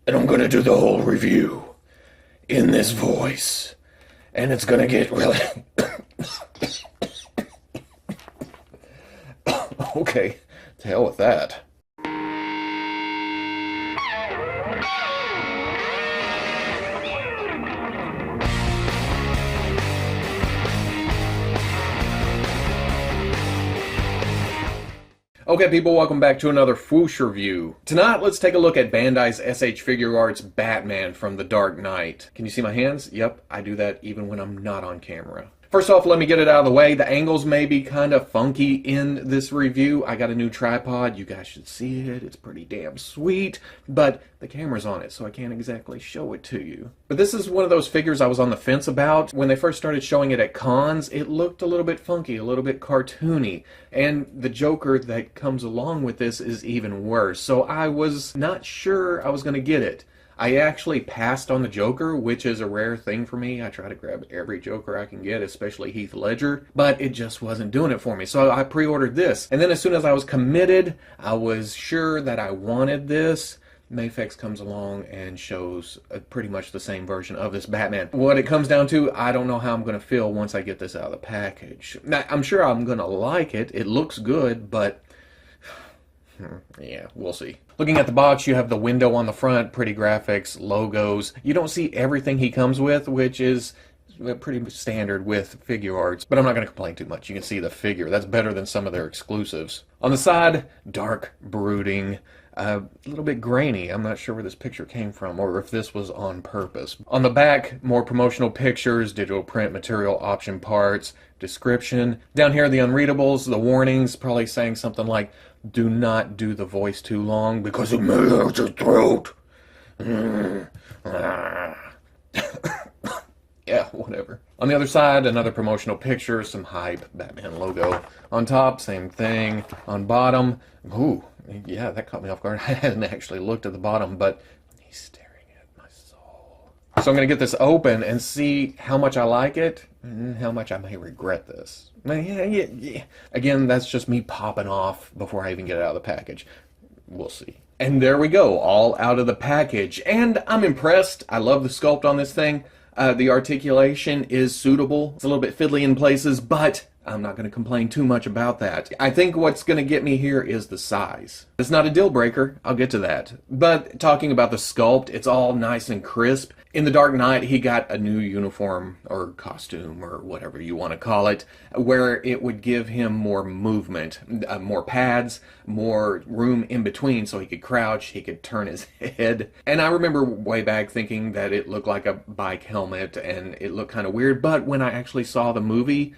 and I'm gonna do the whole review in this voice. And it's gonna get really... Okay, to hell with that. Okay, people, welcome back to another Fwoosh review. Tonight, let's take a look at Bandai's S.H. Figuarts Batman from The Dark Knight. Can you see my hands? Yep, I do that even when I'm not on camera. First off, let me get it out of the way. The angles may be kind of funky in this review. I got a new tripod. You guys should see it. It's pretty damn sweet. But the camera's on it, so I can't exactly show it to you. But this is one of those figures I was on the fence about. When they first started showing it at cons, it looked a little bit funky, a little bit cartoony. And the Joker that comes along with this is even worse. So I was not sure I was going to get it. I actually passed on the Joker, which is a rare thing for me. I try to grab every Joker I can get, especially Heath Ledger, but it just wasn't doing it for me. So I pre-ordered this. And then as soon as I was committed, I was sure that I wanted this. MAFEX comes along and shows pretty much the same version of this Batman. What it comes down to, I don't know how I'm going to feel once I get this out of the package. Now, I'm sure I'm going to like it. It looks good, but... yeah, we'll see. Looking at the box, you have the window on the front, pretty graphics, logos. You don't see everything he comes with, which is pretty standard with Figuarts, but I'm not going to complain too much. You can see the figure. That's better than some of their exclusives. On the side, dark, brooding, a little bit grainy. I'm not sure where this picture came from or if this was on purpose. On the back, more promotional pictures, digital print material, option parts, description. Down here, the unreadables, the warnings, probably saying something like, do not do the voice too long because it may hurt your throat. Yeah, whatever. On the other side, another promotional picture, some hype, Batman logo. On top, same thing. On bottom, ooh, yeah, that caught me off guard. I hadn't actually looked at the bottom, but he's staring at my soul. So I'm going to get this open and see how much I like it and how much I may regret this. Yeah. Again, that's just me popping off before I even get it out of the package. We'll see. And there we go, all out of the package. And I'm impressed. I love the sculpt on this thing. The articulation is suitable. It's a little bit fiddly in places, but I'm not going to complain too much about that. I think what's going to get me here is the size. It's not a deal breaker. I'll get to that. But talking about the sculpt, it's all nice and crisp. In The Dark Knight, he got a new uniform or costume or whatever you want to call it, where it would give him more movement, more pads, more room in between so he could crouch, he could turn his head. And I remember way back thinking that it looked like a bike helmet and it looked kind of weird, but when I actually saw the movie,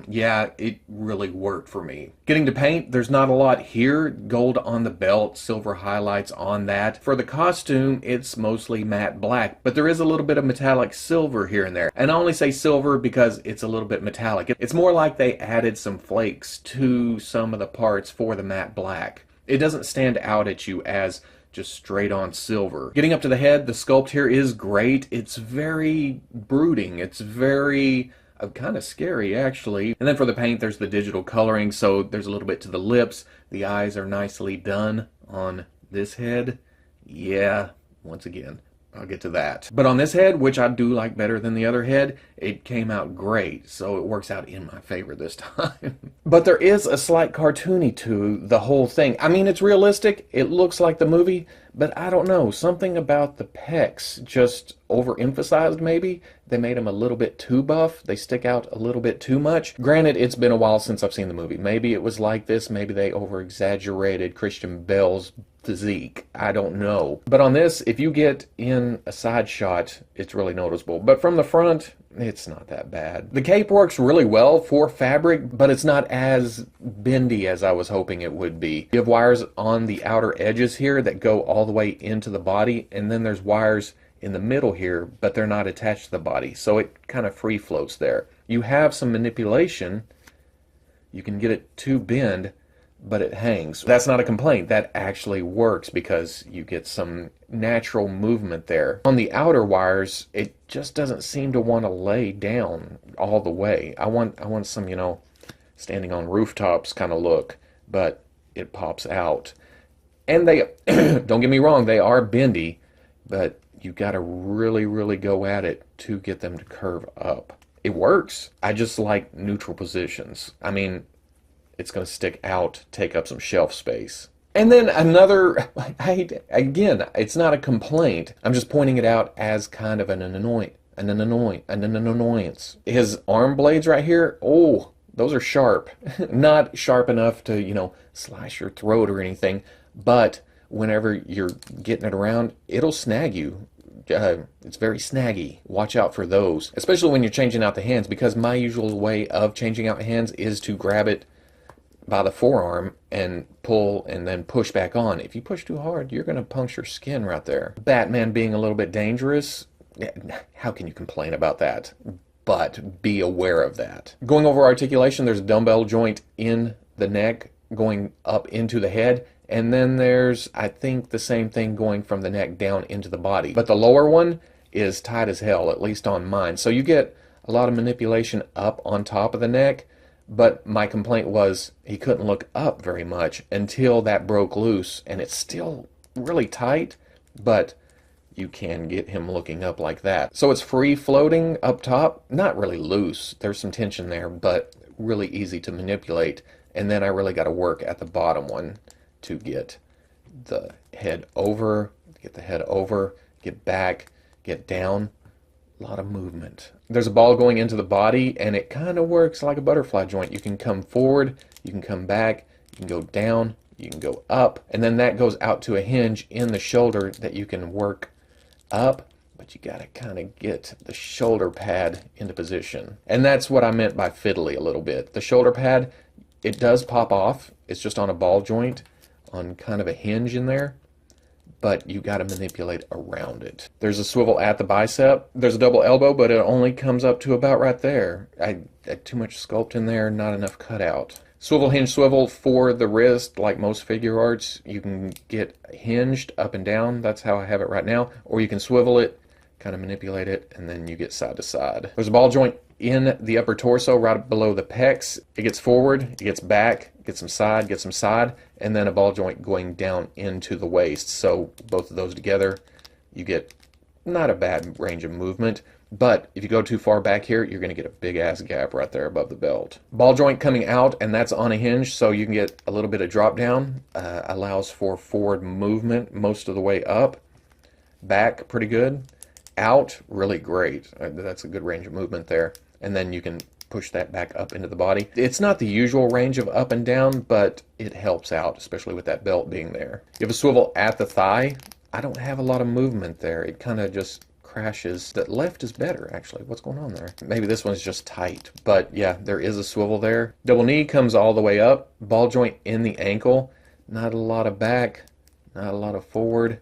yeah, it really worked for me. Getting to paint, there's not a lot here. Gold on the belt, silver highlights on that. For the costume, it's mostly matte black, but there is a little bit of metallic silver here and there. And I only say silver because it's a little bit metallic. It's more like they added some flakes to some of the parts for the matte black. It doesn't stand out at you as just straight on silver. Getting up to the head, the sculpt here is great. It's very brooding. It's very... kind of scary, actually. And then for the paint, there's the digital coloring, so there's a little bit to the lips. The eyes are nicely done on this head. Yeah, once again, I'll get to that. But on this head, which I do like better than the other head, it came out great, so it works out in my favor this time. But there is a slight cartoony to the whole thing. I mean, it's realistic, it looks like the movie, but I don't know, something about the pecs just overemphasized maybe. They made them a little bit too buff. They stick out a little bit too much. Granted, it's been a while since I've seen the movie. Maybe it was like this. Maybe they over-exaggerated Christian Bale's physique. I don't know. But on this, if you get in a side shot, it's really noticeable. But from the front, it's not that bad. The cape works really well for fabric, but it's not as bendy as I was hoping it would be. You have wires on the outer edges here that go all the way into the body, and then there's wires in the middle here, but they're not attached to the body, so it kind of free floats there. You have some manipulation. You can get it to bend, but it hangs. That's not a complaint. That actually works because you get some natural movement there. On the outer wires, it just doesn't seem to want to lay down all the way. I want some, you know, standing on rooftops kind of look, but it pops out. And they, don't get me wrong, they are bendy, but you got to really, really go at it to get them to curve up. It works. I just like neutral positions. I mean, it's going to stick out, take up some shelf space. And then another, again, it's not a complaint. I'm just pointing it out as kind of an annoyance. His arm blades right here, oh, those are sharp. Not sharp enough to, you know, slash your throat or anything, but whenever you're getting it around, it'll snag you. It's very snaggy. Watch out for those, especially when you're changing out the hands, because my usual way of changing out the hands is to grab it by the forearm and pull and then push back on. If you push too hard, you're going to puncture skin right there. Batman being a little bit dangerous, how can you complain about that? But be aware of that. Going over articulation, there's a dumbbell joint in the neck going up into the head, and then there's, I think, the same thing going from the neck down into the body. But the lower one is tight as hell, at least on mine. So you get a lot of manipulation up on top of the neck, but my complaint was he couldn't look up very much until that broke loose, and it's still really tight, but you can get him looking up like that. So it's free floating up top, not really loose. There's some tension there, but really easy to manipulate. And then I really got to work at the bottom one to get the head over, get back, get down. A lot of movement. There's a ball going into the body, and it kind of works like a butterfly joint. You can come forward, you can come back, you can go down, you can go up, and then that goes out to a hinge in the shoulder that you can work up, but you got to kind of get the shoulder pad into position. And that's what I meant by fiddly a little bit. The shoulder pad, it does pop off. It's just on a ball joint, on kind of a hinge in there, but you got to manipulate around it. There's a swivel at the bicep. There's a double elbow, but it only comes up to about right there. I had too much sculpt in there, not enough cutout. Swivel hinge swivel for the wrist, like most Figuarts. You can get hinged up and down. That's how I have it right now. Or you can swivel it, kind of manipulate it, and then you get side to side. There's a ball joint in the upper torso right below the pecs. It gets forward, it gets back, gets some side, and then a ball joint going down into the waist. So both of those together, you get not a bad range of movement. But if you go too far back here, you're going to get a big ass gap right there above the belt. Ball joint coming out, and that's on a hinge, so you can get a little bit of drop down. Allows for forward movement most of the way up. Back, pretty good. Out, really great. That's a good range of movement there. And then you can push that back up into the body. It's not the usual range of up and down, but it helps out, especially with that belt being there. You have a swivel at the thigh. I don't have a lot of movement there. It kind of just crashes. The left is better, actually. What's going on there? Maybe this one's just tight, but yeah, there is a swivel there. Double knee comes all the way up. Ball joint in the ankle. Not a lot of back, not a lot of forward,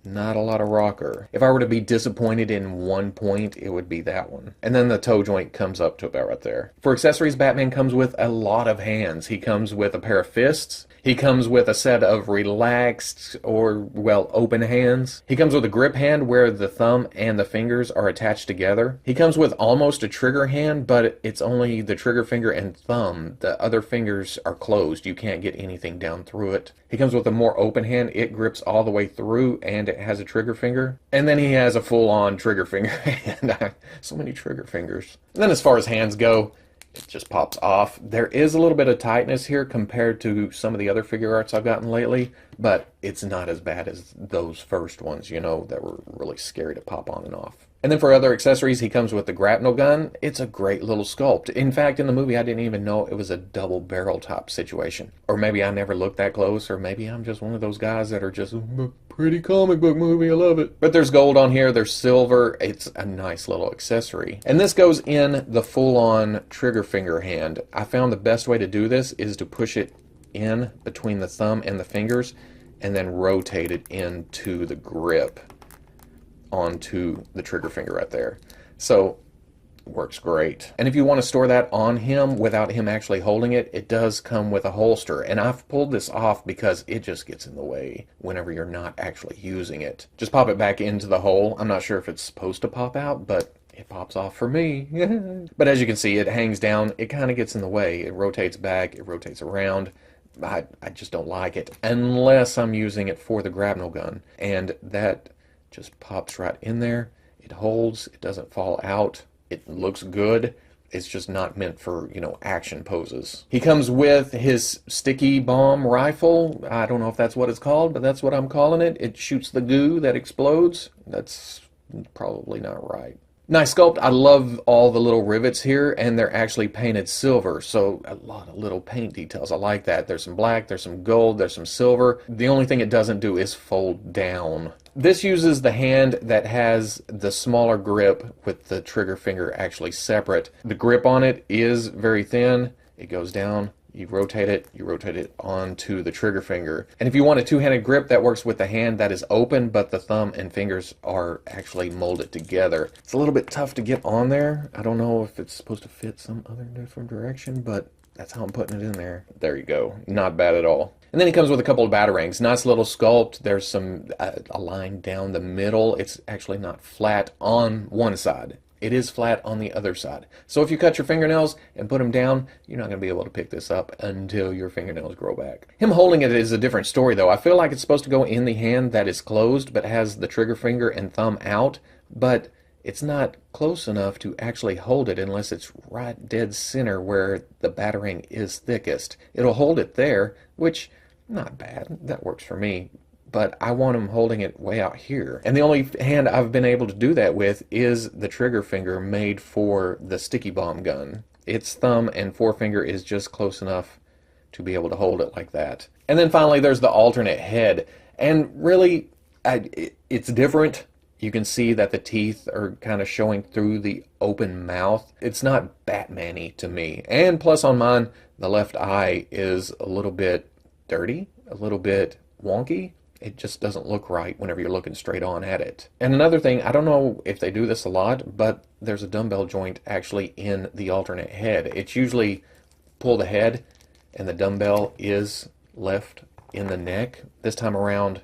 not a lot of rocker. If I were to be disappointed in one point, it would be that one. And then the toe joint comes up to about right there. For accessories, Batman comes with a lot of hands. He comes with a pair of fists. He comes with a set of relaxed or, well, open hands. He comes with a grip hand where the thumb and the fingers are attached together. He comes with almost a trigger hand, but it's only the trigger finger and thumb. The other fingers are closed. You can't get anything down through it. He comes with a more open hand. It grips all the way through, and it has a trigger finger. And then he has a full-on trigger finger hand. So many trigger fingers. And then as far as hands go, it just pops off. There is a little bit of tightness here compared to some of the other Figuarts I've gotten lately, but it's not as bad as those first ones, you know, that were really scary to pop on and off. And then for other accessories, he comes with the grapnel gun. It's a great little sculpt. In fact, in the movie, I didn't even know it was a double barrel top situation. Or maybe I never looked that close, or maybe I'm just one of those guys that are just, pretty comic book movie, I love it. But there's gold on here, there's silver. It's a nice little accessory. And this goes in the full-on trigger finger hand. I found the best way to do this is to push it in between the thumb and the fingers, and then rotate it into the grip onto the trigger finger right there. So works great. And if you want to store that on him without him actually holding it, it does come with a holster. And I've pulled this off because it just gets in the way whenever you're not actually using it. Just pop it back into the hole. I'm not sure if it's supposed to pop out, but it pops off for me. But as you can see, it hangs down. It kind of gets in the way. It rotates back, it rotates around. I just don't like it unless I'm using it for the grapnel gun. And that just pops right in there. It holds, it doesn't fall out, it looks good. It's just not meant for, you know, action poses. He comes with his sticky bomb rifle. I don't know if that's what it's called, but that's what I'm calling it. It shoots the goo that explodes. That's probably not right. Nice sculpt. I love all the little rivets here, and they're actually painted silver, so a lot of little paint details. I like that. There's some black, there's some gold, there's some silver. The only thing it doesn't do is fold down. This uses the hand that has the smaller grip with the trigger finger actually separate. The grip on it is very thin. It goes down. You rotate it onto the trigger finger. And if you want a two-handed grip, that works with the hand that is open, but the thumb and fingers are actually molded together. It's a little bit tough to get on there. I don't know if it's supposed to fit some other different direction, but that's how I'm putting it in there. There you go. Not bad at all. And then it comes with a couple of batarangs. Nice little sculpt. There's some a line down the middle. It's actually not flat on one side. It is flat on the other side. So if you cut your fingernails and put them down, you're not going to be able to pick this up until your fingernails grow back. Him holding it is a different story, though. I feel like it's supposed to go in the hand that is closed but has the trigger finger and thumb out, but it's not close enough to actually hold it unless it's right dead center where the batarang is thickest. It'll hold it there, which, not bad. That works for me. But I want him holding it way out here. And the only hand I've been able to do that with is the trigger finger made for the sticky bomb gun. Its thumb and forefinger is just close enough to be able to hold it like that. And then finally there's the alternate head. And really, it's different. You can see that the teeth are kind of showing through the open mouth. It's not Batman-y to me. And plus on mine, the left eye is a little bit dirty, a little bit wonky. It just doesn't look right whenever you're looking straight on at it. And another thing, I don't know if they do this a lot, but there's a dumbbell joint actually in the alternate head. It's usually pull the head and the dumbbell is left in the neck. This time around,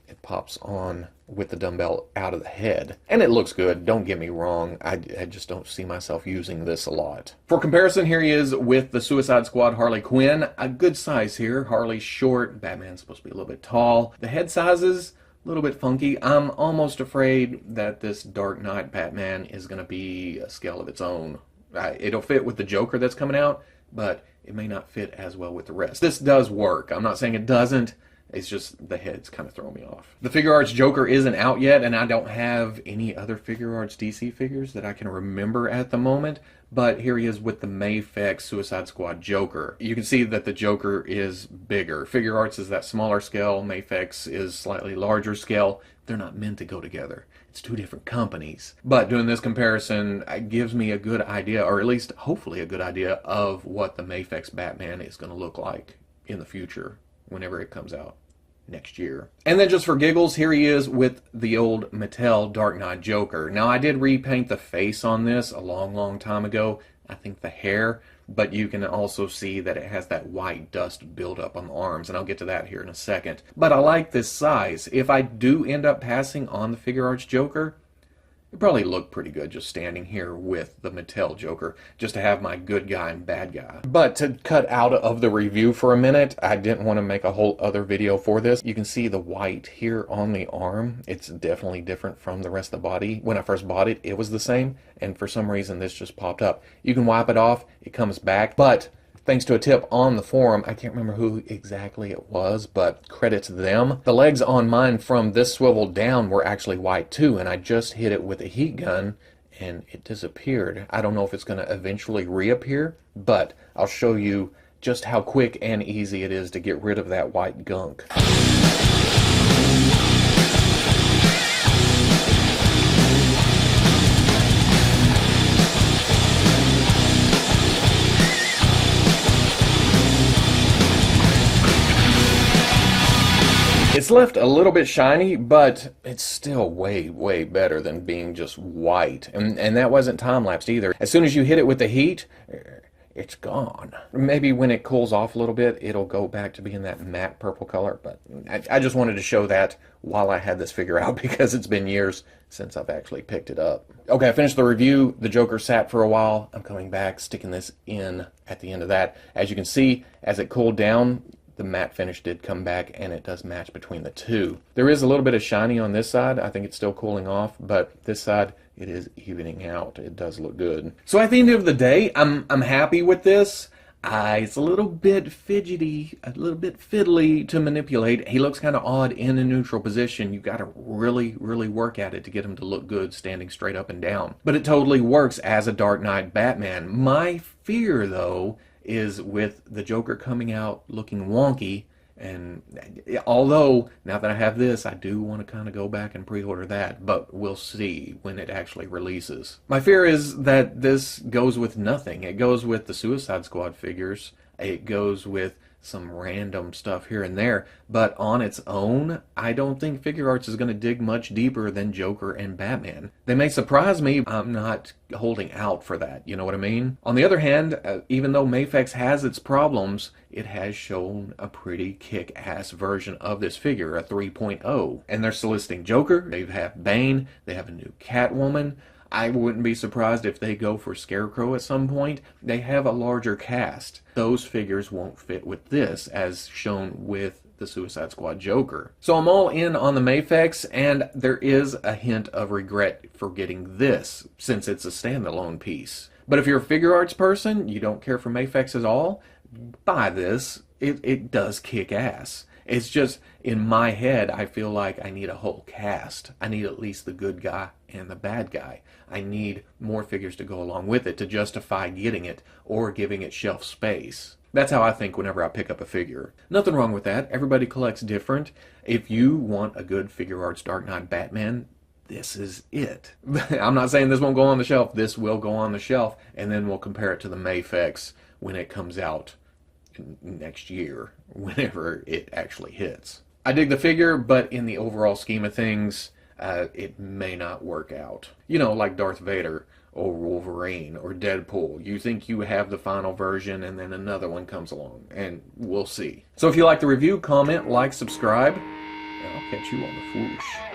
it pops on with the dumbbell out of the head. And it looks good, don't get me wrong. I just don't see myself using this a lot. For comparison, here he is with the Suicide Squad Harley Quinn. A good size here. Harley's short, Batman's supposed to be a little bit tall. The head sizes, a little bit funky. I'm almost afraid that this Dark Knight Batman is going to be a scale of its own. It'll fit with the Joker that's coming out, but it may not fit as well with the rest. This does work. I'm not saying it doesn't. It's just the head's kind of throwing me off. The Figuarts Joker isn't out yet, and I don't have any other Figuarts DC figures that I can remember at the moment, but here he is with the MAFEX Suicide Squad Joker. You can see that the Joker is bigger. Figuarts is that smaller scale, MAFEX is slightly larger scale. They're not meant to go together. It's two different companies. But doing this comparison gives me a good idea, or at least hopefully a good idea, of what the MAFEX Batman is going to look like in the future, whenever it comes out next year. And then just for giggles, here he is with the old Mattel Dark Knight Joker. Now I did repaint the face on this a long time ago. I think the hair, but you can also see that it has that white dust buildup on the arms, and I'll get to that here in a second. But I like this size. If I do end up passing on the Figuarts Joker, it probably look pretty good just standing here with the Mattel Joker, just to have my good guy and bad guy. But to cut out of the review for a minute, I didn't want to make a whole other video for this. You can see the white here on the arm. It's definitely different from the rest of the body. When I first bought it, it was the same, and for some reason this just popped up. You can wipe it off, it comes back, but thanks to a tip on the forum, I can't remember who exactly it was, but credit to them. The legs on mine from this swivel down were actually white too, and I just hit it with a heat gun and it disappeared. I don't know if it's going to eventually reappear, but I'll show you just how quick and easy it is to get rid of that white gunk. It's left a little bit shiny, but it's still way better than being just white. And that wasn't time-lapsed either. As soon as you hit it with the heat, it's gone. Maybe when it cools off a little bit, it'll go back to being that matte purple color, but I just wanted to show that while I had this figure out because it's been years since I've actually picked it up. Okay, I finished the review. The Joker sat for a while. I'm coming back, sticking this in at the end of that. As you can see, as it cooled down, the matte finish did come back, and it does match between the two. There is a little bit of shiny on this side. I think it's still cooling off, but this side, it is evening out. It does look good. So at the end of the day, I'm happy with this. It's a little bit fidgety, a little bit fiddly to manipulate. He looks kind of odd in a neutral position. You got to really, really work at it to get him to look good standing straight up and down. But it totally works as a Dark Knight Batman. My fear, though, is with the Joker coming out looking wonky. And although, now that I have this, I do want to kind of go back and pre-order that, but we'll see when it actually releases. My fear is that this goes with nothing. It goes with the Suicide Squad figures. It goes with some random stuff here and there, but on its own, I don't think Figuarts is going to dig much deeper than Joker and Batman. They may surprise me. I'm not holding out for that, you know what I mean? On the other hand, even though MAFEX has its problems, it has shown a pretty kick-ass version of this figure, a 3.0. And they're soliciting Joker, they have Bane, they have a new Catwoman. I wouldn't be surprised if they go for Scarecrow at some point. They have a larger cast. Those figures won't fit with this, as shown with the Suicide Squad Joker. So I'm all in on the MAFEX, and there is a hint of regret for getting this, since it's a standalone piece. But if you're a Figuarts person, you don't care for MAFEX at all, buy this. It does kick ass. It's just, in my head, I feel like I need a whole cast. I need at least the good guy and the bad guy. I need more figures to go along with it to justify getting it or giving it shelf space. That's how I think whenever I pick up a figure. Nothing wrong with that. Everybody collects different. If you want a good Figuarts Dark Knight Batman, this is it. I'm not saying this won't go on the shelf. This will go on the shelf, and then we'll compare it to the MAFEX when it comes out next year, whenever it actually hits. I dig the figure, but in the overall scheme of things, it may not work out. You know, like Darth Vader or Wolverine or Deadpool. You think you have the final version, and then another one comes along, and we'll see. So if you like the review, comment, like, subscribe, and I'll catch you on the Fwoosh.